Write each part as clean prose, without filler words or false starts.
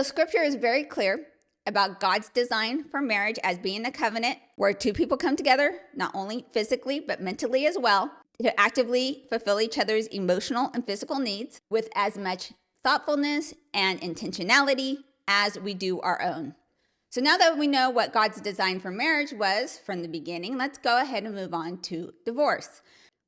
So scripture is very clear about God's design for marriage as being a covenant where two people come together, not only physically, but mentally as well, to actively fulfill each other's emotional and physical needs with as much thoughtfulness and intentionality as we do our own. So now that we know what God's design for marriage was from the beginning, let's go ahead and move on to divorce.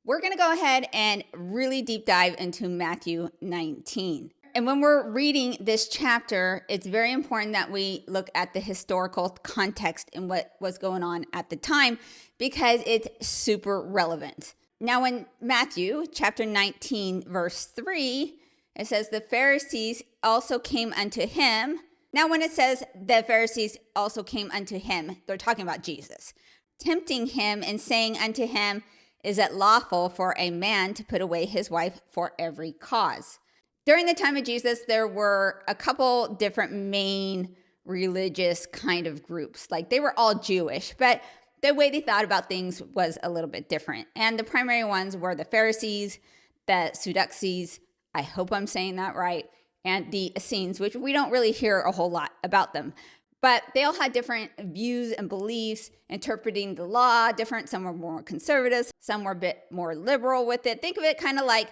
We're going to go ahead and really deep dive into Matthew 19. And when we're reading this chapter, it's very important that we look at the historical context and what was going on at the time because it's super relevant. Now in Matthew chapter 19, verse 3, it says, the Pharisees also came unto him. Now when it says the Pharisees also came unto him, they're talking about Jesus, tempting him and saying unto him, is it lawful for a man to put away his wife for every cause? During the time of Jesus, there were a couple different main religious kind of groups. Like they were all Jewish, but the way they thought about things was a little bit different. And the primary ones were the Pharisees, the Sadducees, I hope I'm saying that right, and the Essenes, which we don't really hear a whole lot about them. But they all had different views and beliefs, interpreting the law different. Some were more conservative, some were a bit more liberal with it. Think of it kind of like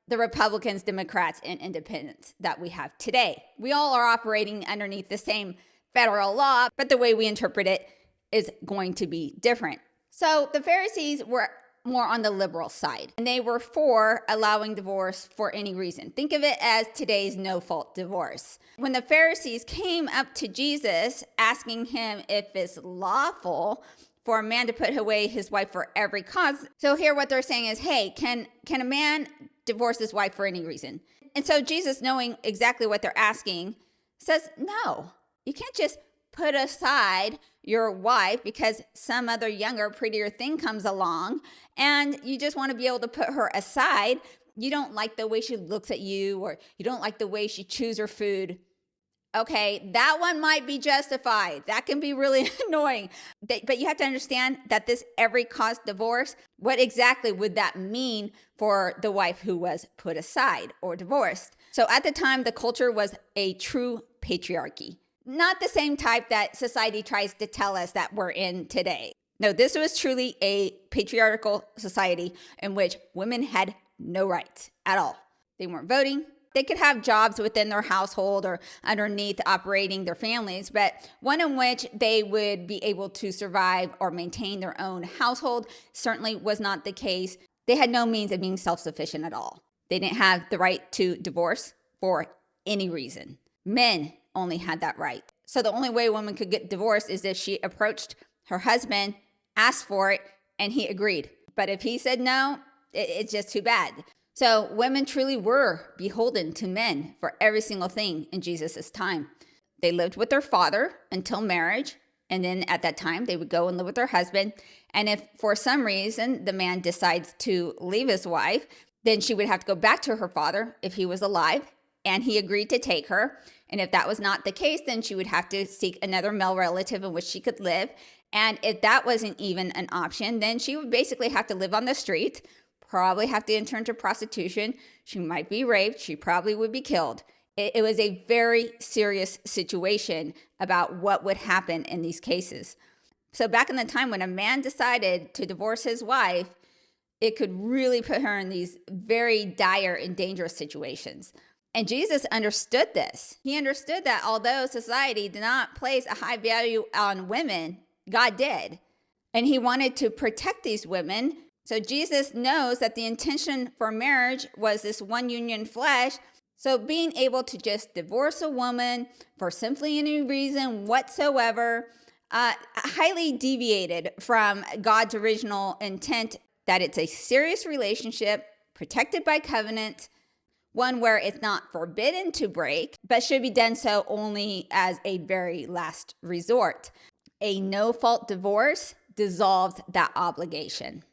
the Republicans, Democrats, and independents that we have today. We all are operating underneath the same federal law, but the way we interpret it is going to be different. So the Pharisees were more on the liberal side, and they were for allowing divorce for any reason. Think of it as today's no-fault divorce. When the Pharisees came up to Jesus asking him if it's lawful for a man to put away his wife for every cause. So here what they're saying is, hey, can a man divorce his wife for any reason? And so Jesus, knowing exactly what they're asking, says, no, you can't just put aside your wife because some other younger, prettier thing comes along and you just want to be able to put her aside. You don't like the way she looks at you, or you don't like the way she chews her food. Okay, that one might be justified. That can be really annoying. But you have to understand that this every cause divorce, what exactly would that mean for the wife who was put aside or divorced? So at the time, the culture was a true patriarchy. Not the same type that society tries to tell us that we're in today. No, this was truly a patriarchal society in which women had no rights at all. They weren't voting. They could have jobs within their household or underneath operating their families, but one in which they would be able to survive or maintain their own household certainly was not the case. They had no means of being self-sufficient at all. They didn't have the right to divorce for any reason. Men only had that right. So the only way a woman could get divorced is if she approached her husband, asked for it, and he agreed. But if he said no, it's just too bad. So women truly were beholden to men for every single thing in Jesus' time. They lived with their father until marriage, and then at that time they would go and live with their husband. And if for some reason the man decides to leave his wife, then she would have to go back to her father if he was alive, and he agreed to take her. And if that was not the case, then she would have to seek another male relative in which she could live. And if that wasn't even an option, then she would basically have to live on the street, probably have to enter into prostitution. She might be raped. She probably would be killed. It was a very serious situation about what would happen in these cases. So back in the time when a man decided to divorce his wife, it could really put her in these very dire and dangerous situations. And Jesus understood this. He understood that although society did not place a high value on women, God did. And he wanted to protect these women. So Jesus knows that the intention for marriage was this one union flesh. So being able to just divorce a woman for simply any reason whatsoever, highly deviated from God's original intent that it's a serious relationship protected by covenant, one where it's not forbidden to break, but should be done so only as a very last resort. A no-fault divorce dissolves that obligation.